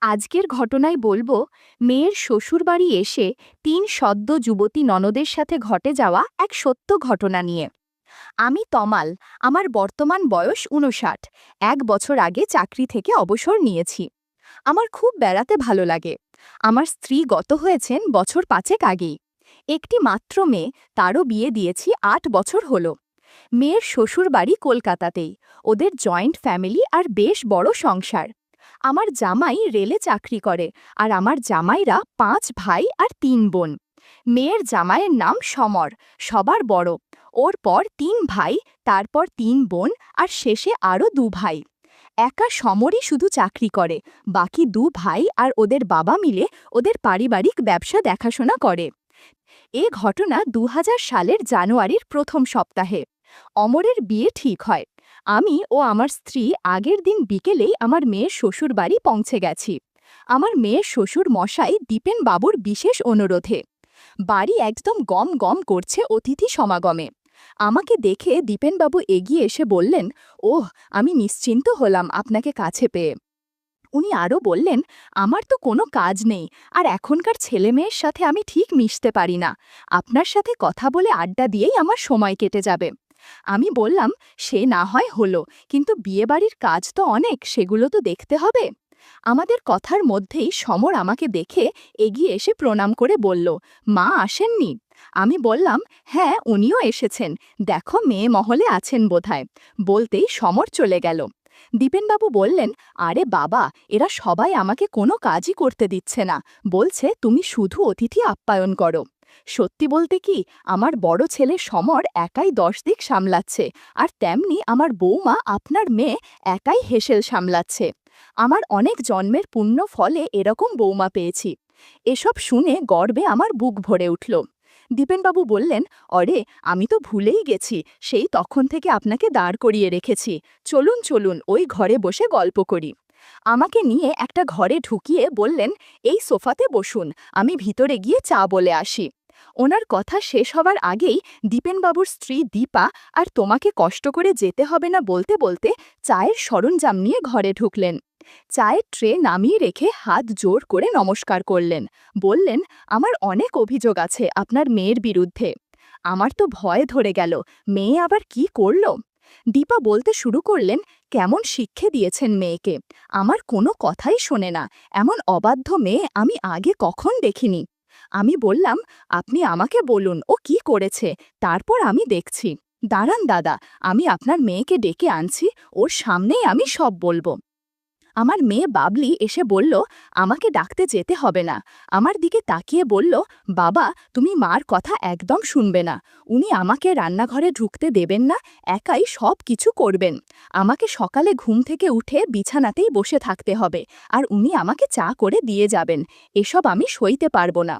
আজকের ঘটনায় বলবো মেয়ের শ্বশুরবাড়ি এসে তিন সদ্য যুবতী ননদের সাথে ঘটে যাওয়া এক সত্য ঘটনা নিয়ে। আমি তমাল। আমার বর্তমান বয়স ৫৯। ১ বছর আগে চাকরি থেকে অবসর নিয়েছি। আমার খুব বেড়াতে ভালো লাগে। আমার স্ত্রী গত হয়েছেন বছর ৫ আগেই। একটি মাত্র মেয়ে, তারও বিয়ে দিয়েছি ৮ বছর হলো। মেয়ের শ্বশুরবাড়ি কলকাতাতেই। ওদের জয়েন্ট ফ্যামিলি আর বেশ বড় সংসার। আমার জামাই রেলে চাকরি করে, আর আমার জামাইরা ৫ ভাই আর ৩ বোন। মেয়ের জামাইয়ের নাম সমর, সবার বড়। ওর পর ৩ ভাই, তারপর ৩ বোন, আর শেষে আরও ২ ভাই। একা সমরই শুধু চাকরি করে, বাকি ২ ভাই আর ওদের বাবা মিলে ওদের পারিবারিক ব্যবসা দেখাশোনা করে। এ ঘটনা ২০০০ সালের জানুয়ারির প্রথম সপ্তাহে। অমরের বিয়ে ঠিক হয়। আমি ও আমার স্ত্রী আগের দিন বিকেলেই আমার মেয়ের শ্বশুর বাড়ি পৌঁছে গেছি। আমার মেয়ের শ্বশুর মশাই দীপেন বাবুর বিশেষ অনুরোধে। বাড়ি একদম গম গম করছে অতিথি সমাগমে। আমাকে দেখে দীপেনবাবু এগিয়ে এসে বললেন, ওহ, আমি নিশ্চিন্ত হলাম আপনাকে কাছে পেয়ে। উনি আরও বললেন, আমার তো কোনো কাজ নেই, আর এখনকার ছেলেমেয়ের সাথে আমি ঠিক মিশতে পারি না। আপনার সাথে কথা বলে আড্ডা দিয়েই আমার সময় কেটে যাবে। আমি বললাম, সে না হয় হলো, কিন্তু বিয়েবাড়ির কাজ তো অনেক, সেগুলো তো দেখতে হবে। আমাদের কথার মধ্যেই সমর আমাকে দেখে এগিয়ে এসে প্রণাম করে বলল, মা আসেননি? আমি বললাম, হ্যাঁ, উনিও এসেছেন, দেখো মেয়ে মহলে আছেন বোধহয়। বলতেই সমর চলে গেল। দীপেনবাবু বললেন, আরে বাবা, এরা সবাই আমাকে কোনো কাজই করতে দিচ্ছে না, বলছে তুমি শুধু অতিথি আপ্যায়ন করো। সত্যি বলতে কি, আমার বড় ছেলে সমর একাই ১০ দিক সামলাচ্ছে, আর তেমনি আমার বৌমা আপনার মেয়ে একাই হেসেল সামলাচ্ছে। আমার অনেক জন্মের পুণ্য ফলে এরকম বৌমা পেয়েছি। এসব শুনে গর্বে আমার বুক ভরে উঠল। দীপেনবাবু বললেন, অরে, আমি তো ভুলেই গেছি, সেই তখন থেকে আপনাকে দাঁড় করিয়ে রেখেছি। চলুন চলুন, ওই ঘরে বসে গল্প করি। আমাকে নিয়ে একটা ঘরে ঢুকিয়ে বললেন, এই সোফাতে বসুন, আমি ভিতরে গিয়ে চা বলে আসি। ওনার কথা শেষ হবার আগেই দীপেনবাবুর স্ত্রী দীপা আর তোমাকে কষ্ট করে যেতে হবে না বলতে বলতে চায়ের সরঞ্জাম নিয়ে ঘরে ঢুকলেন। চায়ের ট্রে নামিয়ে রেখে হাত জোর করে নমস্কার করলেন। বললেন, আমার অনেক অভিযোগ আছে আপনার মেয়ের বিরুদ্ধে। আমার তো ভয় ধরে গেল, মেয়ে আবার কি করল। দীপা বলতে শুরু করলেন, কেমন শিক্ষে দিয়েছেন মেয়েকে, আমার কোনো কথাই শোনে না। এমন অবাধ্য মেয়ে আমি আগে কখন দেখিনি। আমি বললাম, আপনি আমাকে বলুন ও কি করেছে, তারপর আমি দেখছি। দাঁড়ান দাদা, আমি আপনার মেয়েকে ডেকে আনছি, ওর সামনেই আমি সব বলবো। আমার মেয়ে বাবলি এসে বলল, আমাকে ডাকতে যেতে হবে না। আমার দিকে তাকিয়ে বলল, বাবা, তুমি মার কথা একদম শুনবে না। উনি আমাকে রান্নাঘরে ঢুকতে দেবেন না, একাই সব কিছু করবেন। আমাকে সকালে ঘুম থেকে উঠে বিছানাতেই বসে থাকতে হবে, আর উনি আমাকে চা করে দিয়ে যাবেন। এসব আমি সইতে পারবো না।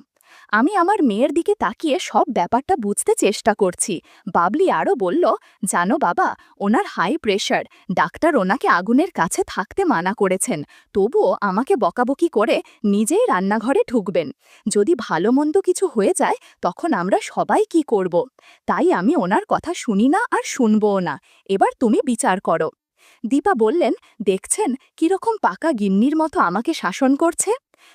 আমি আমার মেয়ের দিকে তাকিয়ে সব ব্যাপারটা বুঝতে চেষ্টা করছি। বাবলি আরও বলল, জানো বাবা, ওনার হাই প্রেশার, ডাক্তার ওনাকে আগুনের কাছে থাকতে মানা করেছেন, তবুও আমাকে বকাবকি করে নিজেই রান্নাঘরে ঢুকবেন। যদি ভালো মন্দ কিছু হয়ে যায় তখন আমরা সবাই কি করব। তাই আমি ওনার কথা শুনি না আর শুনবও না। এবার তুমি বিচার করো। দীপা বললেন, দেখছেন কিরকম পাকা গিন্নির মতো আমাকে শাসন করছে।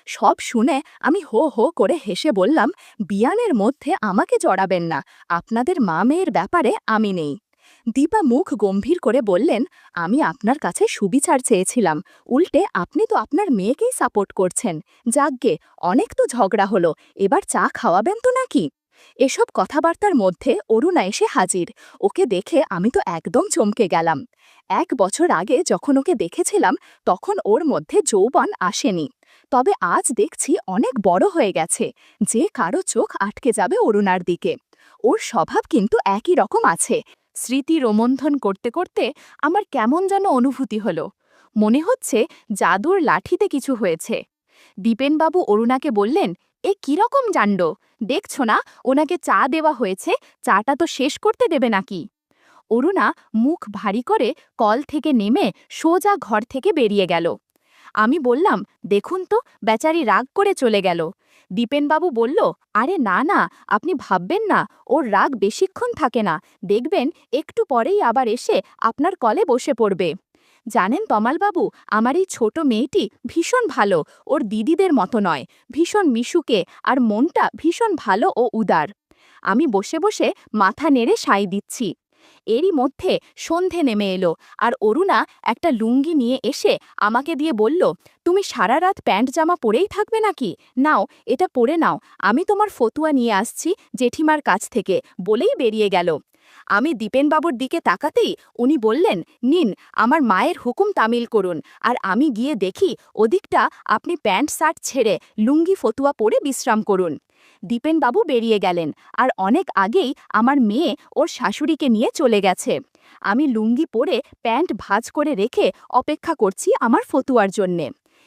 সব শুনে আমি হো হো করে হেসে বললাম, বিয়ানের মধ্যে আমাকে জড়াবেন না, আপনাদের মা মেয়ের ব্যাপারে আমি নেই। দীপা মুখ গম্ভীর করে বললেন, আমি আপনার কাছে সুবিচার চেয়েছিলাম, উল্টে আপনি তো আপনার মেয়েকেই সাপোর্ট করছেন। যাকগে, অনেক তো ঝগড়া হলো, এবার চা খাওয়াবেন তো নাকি? এসব কথাবার্তার মধ্যে অরুণা এসে হাজির। ওকে দেখে আমি তো একদম চমকে গেলাম। ১ বছর আগে যখন ওকে দেখেছিলাম তখন ওর মধ্যে যৌবন আসেনি, তবে আজ দেখছি অনেক বড় হয়ে গেছে। যে কারো চোখ আটকে যাবে অরুণার দিকে। ওর স্বভাব কিন্তু একই রকম আছে। স্মৃতি রোমন্থন করতে করতে আমার কেমন যেন অনুভূতি হলো। মনে হচ্ছে জাদুর লাঠিতে কিছু হয়েছে। দীপেনবাবু অরুণাকে বললেন, এ কিরকম জাণ্ড, দেখছো না ওনাকে চা দেওয়া হয়েছে, চাটা তো শেষ করতে দেবে নাকি? অরুণা মুখ ভারী করে কল থেকে নেমে সোজা ঘর থেকে বেরিয়ে গেল। আমি বললাম, দেখুন তো, বেচারি রাগ করে চলে গেল। দীপেনবাবু বলল, আরে না না, আপনি ভাববেন না, ওর রাগ বেশিক্ষণ থাকে না, দেখবেন একটু পরেই আবার এসে আপনার কলে বসে পড়বে। জানেন তমালবাবু, আমার এই ছোট মেয়েটি ভীষণ ভালো, ওর দিদিদের মতো নয়, ভীষণ মিশুকে, আর মনটা ভীষণ ভালো ও উদার। আমি বসে বসে মাথা নেড়ে সাই দিচ্ছি। এরই মধ্যে সন্ধে নেমে এলো, আর অরুণা একটা লুঙ্গি নিয়ে এসে আমাকে দিয়ে বলল, তুমি সারা রাত প্যান্ট জামা পরেই থাকবে নাকি? নাও, এটা পরে নাও, আমি তোমার ফতুয়া নিয়ে আসছি জেঠিমার কাছ থেকে, বলেই বেরিয়ে গেল। আমি দীপেনবাবুর দিকে তাকাতেই উনি বললেন, নিন, আমার মায়ের হুকুম তামিল করুন, আর আমি গিয়ে দেখি ওদিকটা আপনি প্যান্ট শার্ট ছেড়ে লুঙ্গি ফতুয়া পরে বিশ্রাম করুন। দীপেনবাবু বেরিয়ে গেলেন, আর অনেক আগেই আমার মেয়ে ওর শাশুড়িকে নিয়ে চলে গেছে। আমি লুঙ্গি পরে প্যান্ট ভাঁজ করে রেখে অপেক্ষা করছি আমার ফতুয়ার জন্যে।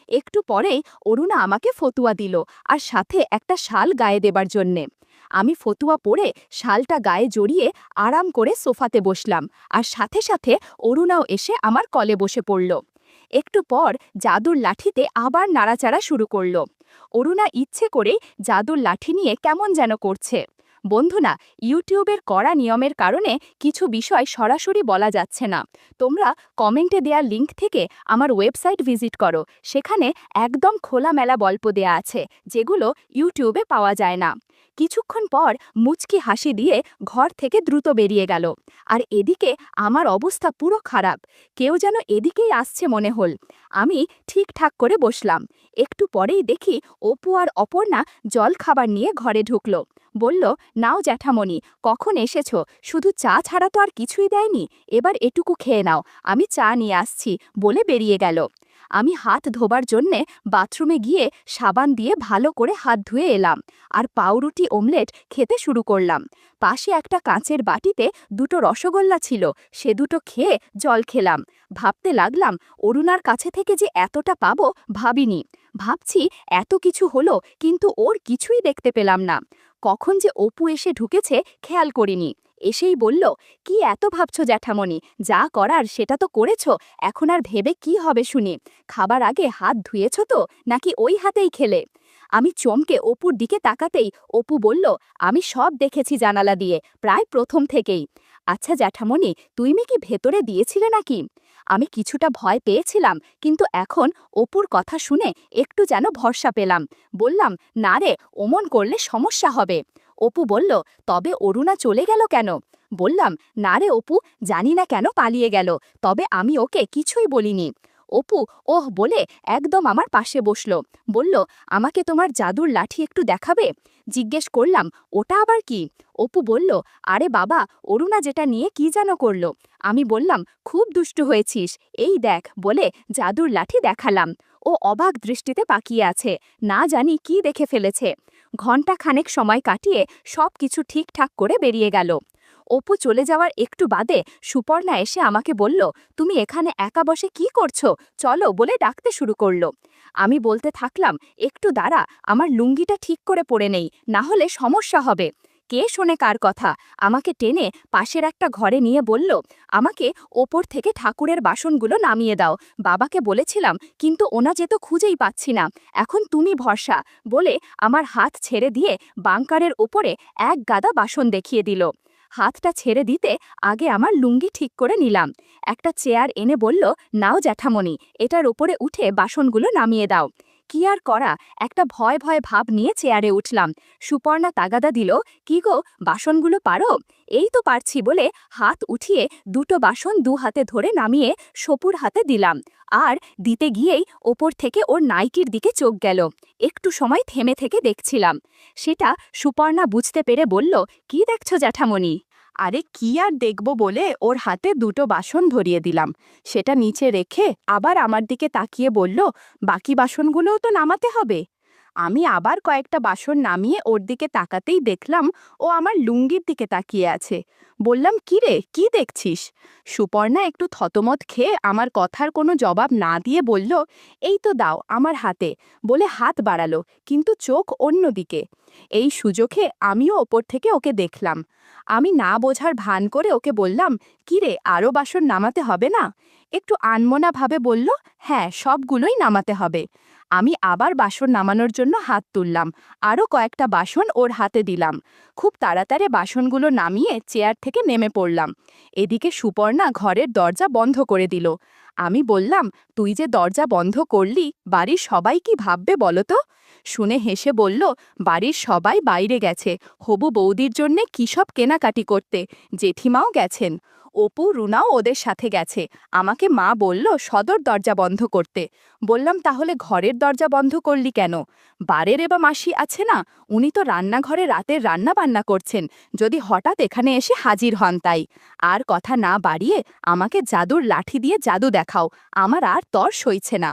একটু পরেই অরুণা আমাকে ফতুয়া দিল, আর সাথে একটা শাল গায়ে দেবার জন্যে। আমি ফতুয়া পরে শালটা গায়ে জড়িয়ে আরাম করে সোফাতে বসলাম, আর সাথে সাথে অরুণাও এসে আমার কলে বসে পড়ল। একটু পর জাদুর লাঠিতে আবার নাড়াচাড়া শুরু করল। অরুণা ইচ্ছে করে জাদুর লাঠি নিয়ে কেমন যেন করছে। বন্ধুরা, ইউটিউবের কড়া নিয়মের কারণে কিছু বিষয় সরাসরি বলা যাচ্ছে না। তোমরা কমেন্টে দেওয়া লিঙ্ক থেকে আমার ওয়েবসাইট ভিজিট করো, সেখানে একদম খোলামেলা গল্প দেয়া আছে, যেগুলো ইউটিউবে পাওয়া যায় না। কিছুক্ষণ পর মুচকি হাসি দিয়ে ঘর থেকে দ্রুত বেরিয়ে গেল, আর এদিকে আমার অবস্থা পুরো খারাপ। কেউ যেন এদিকেই আসছে মনে হল। আমি ঠিকঠাক করে বসলাম। একটু পরেই দেখি অপু আর অপর্ণা জল খাবার নিয়ে ঘরে ঢুকল। বলল, নাও জ্যাঠামণি, কখন এসেছ, শুধু চা ছাড়া তো আর কিছুই দেয়নি, এবার এটুকু খেয়ে নাও, আমি চা নিয়ে আসছি, বলে বেরিয়ে গেল। আমি হাত ধোবার জন্যে বাথরুমে গিয়ে সাবান দিয়ে ভালো করে হাত ধুয়ে এলাম, আর পাউরুটি অমলেট খেতে শুরু করলাম। পাশে একটা কাঁচের বাটিতে দুটো রসগোল্লা ছিল, সে দুটো খেয়ে জল খেলাম। ভাবতে লাগলাম, অরুণার কাছে থেকে যে এতটা পাবো ভাবিনি। ভাবছি এত কিছু হলো, কিন্তু ওর কিছুই দেখতে পেলাম না। কখন যে অপু এসে ঢুকেছে খেয়াল করিনি। এসেই বলল, কি এত ভাবছো জ্যাঠামণি, যা করার সেটা তো করেছ, এখন আর ভেবে কি হবে শুনি? খাবার আগে হাত ধুয়েছ তো, নাকি ওই হাতেই খেলে? আমি চমকে অপুর দিকে তাকাতেই অপু বলল, আমি সব দেখেছি জানালা দিয়ে, প্রায় প্রথম থেকেই। আচ্ছা জ্যাঠামণি, তুমি কি ভেতরে দিয়েছিলে নাকি? আমি কিছুটা ভয় পেয়েছিলাম, কিন্তু এখন অপুর কথা শুনে একটু যেন ভরসা পেলাম। বললাম, না রে, ওমন করলে সমস্যা হবে। অপু বলল, তবে অরুণা চলে গেল কেন? বললাম, না রে অপু, জানি না কেন পালিয়ে গেল, তবে আমি ওকে কিছুই বলিনি। অপু ওহ বলে একদম আমার পাশে বসল। বলল, আমাকে তোমার জাদুর লাঠি একটু দেখাবে? জিজ্ঞেস করলাম, ওটা আবার কি? অপু বলল, আরে বাবা, অরুণা যেটা নিয়ে কি যেন করল। আমি বললাম, খুব দুষ্টু হয়েছিস, এই দেখ, বলে জাদুর লাঠি দেখালাম। ও অবাক দৃষ্টিতে পাকিয়ে আছে, না জানি কি দেখে ফেলেছে। ঘণ্টা খানেক সময় কাটিয়ে সব কিছু ঠিকঠাক করে বেরিয়ে গেল। অপু চলে যাওয়ার একটু বাদে সুপর্ণা এসে আমাকে বলল, তুমি এখানে একা বসে কি করছো, চলো, বলে ডাকতে শুরু করলো। আমি বলতে থাকলাম, একটু দাঁড়া, আমার লুঙ্গিটা ঠিক করে পরে নেই, না হলে সমস্যা হবে। কে শোনে কার কথা? আমাকে টেনে পাশের একটা ঘরে নিয়ে বলল, আমাকে ওপর থেকে ঠাকুরের বাসনগুলো নামিয়ে দাও, বাবাকে বলেছিলাম, কিন্তু ওনা যে তো খুঁজেই পাচ্ছি না, এখন তুমি ভরসা, বলে আমার হাত ছেড়ে দিয়ে বাংকারের ওপরে এক গাদা বাসন দেখিয়ে দিল। হাতটা ছেড়ে দিতে আগে আমার লুঙ্গি ঠিক করে নিলাম। একটা চেয়ার এনে বলল, নাও জ্যাঠামণি, এটার ওপরে উঠে বাসনগুলো নামিয়ে দাও। কি আর করা, একটা ভয় ভয় ভাব নিয়ে চেয়ারে উঠলাম। সুপর্ণা তাগাদা দিল, কি গো, বাসনগুলো পারো? এই তো পারছি, বলে হাত উঠিয়ে দুটো বাসন দু হাতে ধরে নামিয়ে সপুর হাতে দিলাম। আর দিতে গিয়েই ওপর থেকে ওর নাইটির দিকে চোখ গেল। একটু সময় থেমে থেকে দেখছিলাম। সেটা সুপর্ণা বুঝতে পেরে বলল, কি দেখছো জ্যাঠামণি? আরে কি আর দেখব বলে ওর হাতে দুটো বাসন ধরিয়ে দিলাম। সেটা নিচে রেখে আবার আমার দিকে তাকিয়ে বলল, বাকি বাসনগুলোও তো নামাতে হবে। আমি আবার কয়েকটা বাসন নামিয়ে ওর দিকে তাকাতেই দেখলাম ও আমার লুঙ্গির দিকে তাকিয়ে আছে। বললাম, কি রে, কি দেখছিস? সুপর্ণা একটু থতমত খেয়ে আমার কথার কোনো জবাব না দিয়ে বলল, এই তো দাও আমার হাতে, বলে হাত বাড়ালো, কিন্তু চোখ অন্যদিকে। এই সুযোগে আমিও ওপর থেকে ওকে দেখলাম। আমি না বোঝার ভান করে ওকে বললাম, কি রে, আরও বাসন নামাতে হবে না? একটু আনমনা ভাবে বলল, হ্যাঁ, সবগুলোই নামাতে হবে। আমি আবার বাসন নামানোর জন্য হাত তুললাম, আরও কয়েকটা বাসন ওর হাতে দিলাম। খুব তাড়াতাড়ি বাসনগুলো নামিয়ে চেয়ার থেকে নেমে পড়লাম। এদিকে সুপর্ণা ঘরের দরজা বন্ধ করে দিল। আমি বললাম, তুই যে দরজা বন্ধ করলি, বাড়ির সবাই কি ভাববে বলো তো? শুনে হেসে বলল, বাড়ির সবাই বাইরে গেছে হবু বৌদির জন্যে কী সব কেনাকাটি করতে, জেঠিমাও গেছেন। অপু রুনাও ওদের সাথে গেছে। আমাকে মা বলল সদর দরজা বন্ধ করতে। বললাম, তাহলে ঘরের দরজা বন্ধ করলি কেন? বারের এবা মাসি আছে না, উনি তো রান্নাঘরে রাতের রান্না বান্না করছেন, যদি হঠাৎ এখানে এসে হাজির হন তাই। আর কথা না বাড়িয়ে আমাকে জাদুর লাঠি দিয়ে জাদু দেখাও, আমার আর তর সইছে না।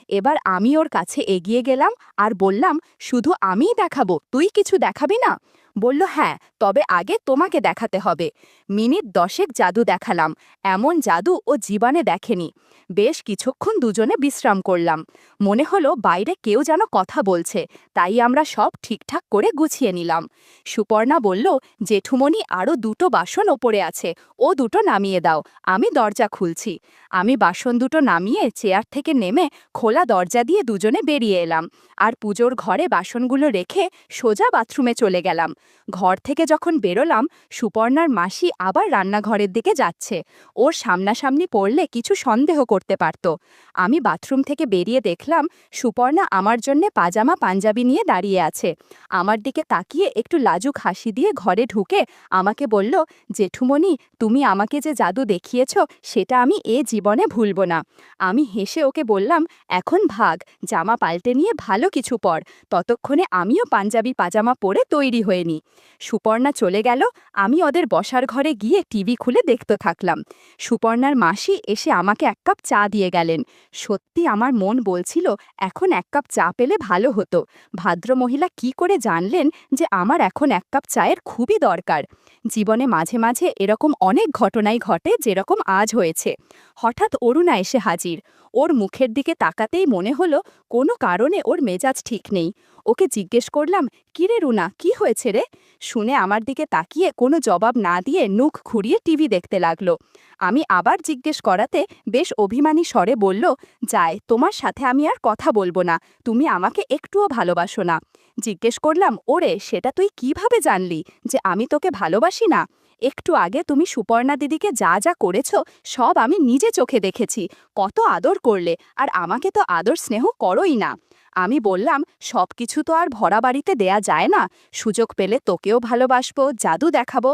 এবার আমি ওর কাছে এগিয়ে গেলাম আর বললাম, শুধু আমিই দেখাবো, তুই কিছু দেখাবি না? বলল, হ্যাঁ, তবে আগে তোমাকে দেখাতে হবে। মিনিট 10 জাদু দেখালাম, এমন জাদু ও জীবনে দেখেনি। বেশ কিছুক্ষণ দুজনে বিশ্রাম করলাম। মনে হলো বাইরে কেউ যেন কথা বলছে, তাই আমরা সব ঠিকঠাক করে গুছিয়ে নিলাম। সুপর্ণা বলল, জেঠুমণি আরও 2টো বাসন ওপরে আছে, ও 2টো নামিয়ে দাও, আমি দরজা খুলছি। আমি বাসন 2টো নামিয়ে চেয়ার থেকে নেমে খোলা দরজা দিয়ে দুজনে বেরিয়ে এলাম, আর পুজোর ঘরে বাসনগুলো রেখে সোজা বাথরুমে চলে গেলাম। ঘর থেকে যখন বেরোলাম, সুপর্ণার মাসি আবার রান্নাঘরের দিকে যাচ্ছে। ওর সামনাসামনি পড়লে কিছু সন্দেহ করতে পারত। আমি বাথরুম থেকে বেরিয়ে দেখলাম সুপর্ণা আমার জন্যে পাজামা পাঞ্জাবি নিয়ে দাঁড়িয়ে আছে। আমার দিকে তাকিয়ে একটু লাজুক হাসি দিয়ে ঘরে ঢুকে আমাকে বলল, জেঠুমণি, তুমি আমাকে যে জাদু দেখিয়েছ সেটা আমি জীবনে ভুলব না। আমি হেসে ওকে বললাম, এখন ভাগ, জামা পাল্টে নিয়ে ভালো কিছু পর, ততক্ষণে আমিও পাঞ্জাবি পাজামা পরে তৈরি হয়ে নিই। সুপর্ণা চলে গেল। আমি ওদের বসার ঘরে গিয়ে টিভি খুলে দেখতে থাকলাম। সুপর্ণার মাসি এসে আমাকে 1 কাপ চা দিয়ে গেলেন। সত্যি আমার মন বলছিল এখন 1 কাপ চা পেলে ভালো হতো। ভদ্রমহিলা কি করে জানলেন যে আমার এখন 1 কাপ চায়ের খুবই দরকার? জীবনে মাঝে মাঝে এরকম অনেক ঘটনাই ঘটে, যেরকম আজ হয়েছে। হঠাৎ অরুণা এসে হাজির। ওর মুখের দিকে তাকাতেই মনে হলো কোনো কারণে ওর মেজাজ ঠিক নেই। ওকে জিজ্ঞেস করলাম, কিরে রুনা, কি হয়েছে রে? শুনে আমার দিকে তাকিয়ে কোনো জবাব না দিয়ে মুখ ঘুরিয়ে টিভি দেখতে লাগলো। আমি আবার জিজ্ঞেস করাতে বেশ অভিমানী স্বরে বলল, যায়, তোমার সাথে আমি আর কথা বলবো না, তুমি আমাকে একটুও ভালোবাসো না। জিজ্ঞেস করলাম, ওরে, সেটা তুই কিভাবে জানলি যে আমি তোকে ভালোবাসি না? একটু আগে তুমি সুপর্ণা দিদিকে যা যা করেছ সব আমি নিজে চোখে দেখেছি। কত আদর করলে, আর আমাকে তো আদর স্নেহ করোই না। আমি বললাম, সব কিছু তো আর ভরা বাড়িতে দেয়া যায় না, সুযোগ পেলে তোকেও ভালোবাসবো, জাদু দেখাবো।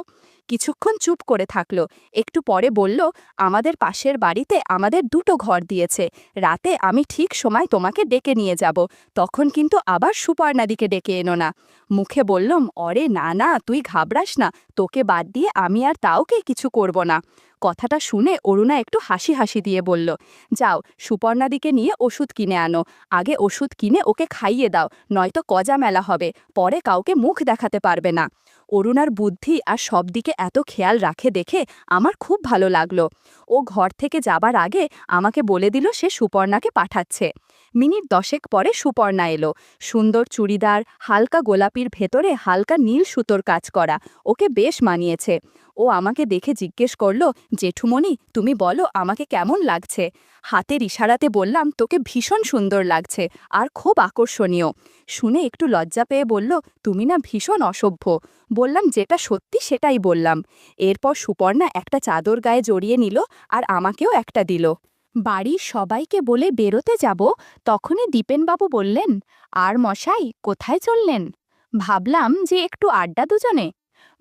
কিছুক্ষণ চুপ করে থাকলো, একটু পরে বলল, আমাদের পাশের বাড়িতে আমাদের 2টো ঘর দিয়েছে, রাতে আমি ঠিক সময় তোমাকে ডেকে নিয়ে যাব, তখন কিন্তু আবার সুপর্ণাদিকে ডেকে এনো না। মুখে বললাম, অরে না না, তুই ঘাবড়াস না, তোকে বাদ দিয়ে আমি আর তাওকে কিছু করব না। কথাটা শুনে অরুণা একটু হাসি হাসি দিয়ে বলল, যাও, সুপর্ণাদিকে নিয়ে ওষুধ কিনে আনো, আগে ওষুধ কিনে ওকে খাইয়ে দাও, নয়তো কজা মেলা হবে, পরে কাউকে মুখ দেখাতে পারবে না। অরুণার বুদ্ধি আর সব দিকে এত খেয়াল রাখে দেখে আমার খুব ভালো লাগলো। ও ঘর থেকে যাবার আগে আমাকে বলে দিল সে সুপর্ণাকে পাঠাচ্ছে। মিনিট 10 পরে সুপর্ণা এলো। সুন্দর চুড়িদার, হালকা গোলাপির ভেতরে হালকা নীল সুতোর কাজ করা, ওকে বেশ মানিয়েছে। ও আমাকে দেখে জিজ্ঞেস করলো, জেঠুমণি, তুমি বলো আমাকে কেমন লাগছে? হাতের ইশারাতে বললাম, তোকে ভীষণ সুন্দর লাগছে আর খুব আকর্ষণীয়। শুনে একটু লজ্জা পেয়ে বলল, তুমি না ভীষণ অসভ্য। বললাম, যেটা সত্যি সেটাই বললাম। এরপর সুপর্ণা একটা চাদর গায়ে জড়িয়ে নিল আর আমাকেও একটা দিল। বাড়ির সবাইকে বলে বেরোতে যাব, তখনই দীপেনবাবু বললেন, আর মশাই, কোথায় চললেন? ভাবলাম যে একটু আড্ডা দুজনে।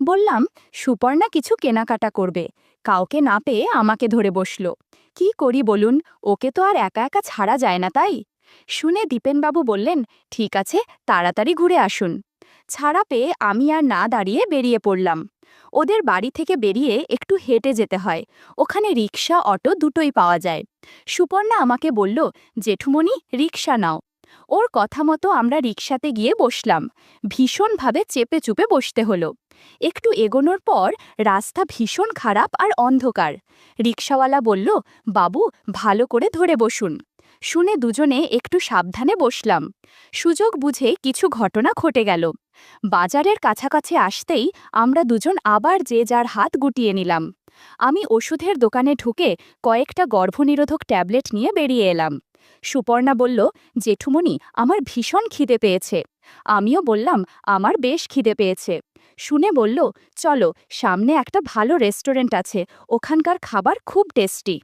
বললাম, সুপর্ণা কিছু কেনাকাটা করবে, কাউকে না পেয়ে আমাকে ধরে বসল। কি করি বলুন, ওকে তো আর একা একা ছাড়া যায় না, তাই? শুনে দীপেনবাবু বললেন, ঠিক আছে, তাড়াতাড়ি ঘুরে আসুন। ছাড়া পেয়ে আমি আর না দাঁড়িয়ে বেরিয়ে পড়লাম। ওদের বাড়ি থেকে বেরিয়ে একটু হেঁটে যেতে হয়, ওখানে রিকশা অটো দুটোই পাওয়া যায়। সুপর্ণা আমাকে বলল, জেঠুমণি, রিকশা নাও। ওর কথা মতো আমরা রিকশাতে গিয়ে বসলাম। ভীষণভাবে চেপে চুপে বসতে হলো। একটু এগোনোর পর রাস্তা ভীষণ খারাপ আর অন্ধকার। রিকশাওয়ালা বলল, বাবু, ভালো করে ধরে বসুন। শুনে দুজনে একটু সাবধানে বসলাম। সুযোগ বুঝে কিছু ঘটনা ঘটে গেল। বাজারের কাছাকাছি আসতেই আমরা দুজন আবার যে যার হাত গুটিয়ে নিলাম। আমি ওষুধের দোকানে ঢুকে কয়েকটা গর্ভনিরোধক ট্যাবলেট নিয়ে বেরিয়ে এলাম। সুপর্ণা বলল, জেঠুমণি, আমার ভীষণ খিদে পেয়েছে। আমিও বললাম, আমার বেশ খিদে পেয়েছে। শুনে বলল, চলো, সামনে একটা ভালো রেস্টুরেন্ট আছে, ওখানকার খাবার খুব টেস্টি।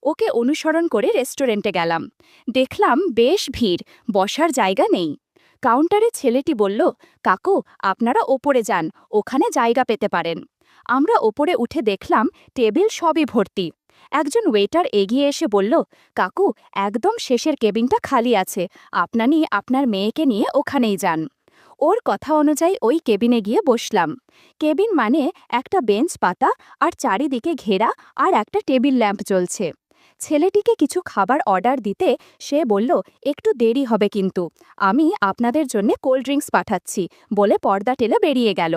ওকে অনুসরণ করে রেস্টুরেন্টে গেলাম। দেখলাম বেশ ভিড়, বসার জায়গা নেই। কাউন্টারে ছেলেটি বলল, কাকু, আপনারা ওপরে যান, ওখানে জায়গা পেতে পারেন। আমরা ওপরে উঠে দেখলাম টেবিল সবই ভর্তি। একজন ওয়েটার এগিয়ে এসে বলল, কাকু, একদম শেষের কেবিনটা খালি আছে, আপনি আপনার মেয়েকে নিয়ে ওখানেই যান। ওর কথা অনুযায়ী ওই কেবিনে গিয়ে বসলাম। কেবিন মানে একটা বেঞ্চ পাতা আর চারিদিকে ঘেরা আর একটা টেবিল ল্যাম্প জ্বলছে। ছেলেটিকে কিছু খাবার অর্ডার দিতে সে বলল, একটু দেরি হবে কিন্তু, আমি আপনাদের জন্য কোল্ড ড্রিঙ্কস পাঠাচ্ছি বলে পর্দা টেলে বেরিয়ে গেল।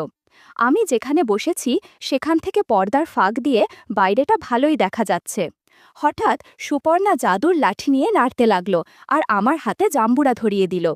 আমি যেখানে বসেছি সেখান থেকে পর্দার ফাঁক দিয়ে বাইরেটা ভালোই দেখা যাচ্ছে। হঠাৎ সুপর্ণা জাদুর লাঠি নিয়ে নাড়তে লাগলো আর আমার হাতে জাম্বুরা ধরিয়ে দিল।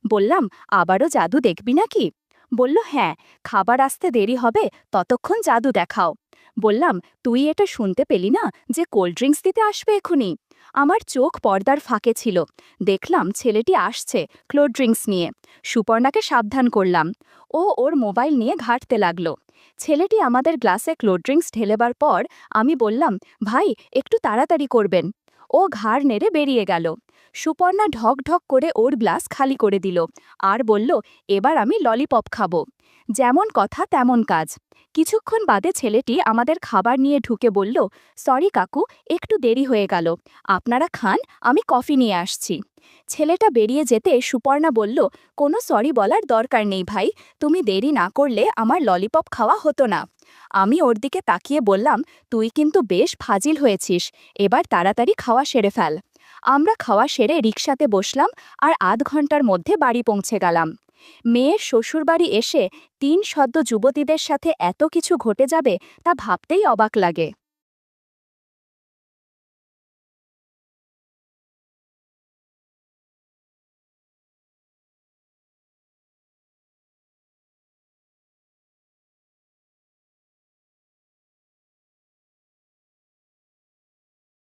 বললাম, আবারও জাদু দেখবি নাকি? বলল, হ্যাঁ, খাবার আসতে দেরি হবে, ততক্ষণ জাদু দেখাও। বললাম, তুই এটা শুনতে পেলি না যে কোল্ড ড্রিঙ্কস দিতে আসবে এখুনি? আমার চোখ পর্দার ফাঁকে ছিল। দেখলাম ছেলেটি আসছে কোল্ড ড্রিঙ্কস নিয়ে। সুপর্ণাকে সাবধান করলাম। ও ওর মোবাইল নিয়ে ঘাঁটতে লাগলো। ছেলেটি আমাদের গ্লাসে কোল্ড ড্রিঙ্কস ঢেলেবার পর আমি বললাম, ভাই, একটু তাড়াতাড়ি করবেন। ও ঘাড় নেড়ে বেরিয়ে গেল। সুপর্ণা ঢক ঢক করে ওর গ্লাস খালি করে দিল আর বলল, এবার আমি ললিপপ খাবো। যেমন কথা তেমন কাজ। কিছুক্ষণ বাদে ছেলেটি আমাদের খাবার নিয়ে ঢুকে বলল, সরি কাকু, একটু দেরি হয়ে গেল, আপনারা খান, আমি কফি নিয়ে আসছি। ছেলেটা বেরিয়ে যেতে সুপর্ণা বলল, কোনো সরি বলার দরকার নেই ভাই, তুমি দেরি না করলে আমার ললিপপ খাওয়া হতো না। আমি ওর দিকে তাকিয়ে বললাম, তুই কিন্তু বেশ ফাজিল হয়েছিস, এবার তাড়াতাড়ি খাওয়া সেরে ফেল। আমরা খাওয়া সেরে রিকশাতে বসলাম আর আধ ঘন্টার মধ্যে বাড়ি পৌঁছে গেলাম। মেয়ের শ্বশুরবাড়ি এসে 3 সদ্য যুবতীদের সাথে এত কিছু ঘটে যাবে তা ভাবতেই অবাক লাগে।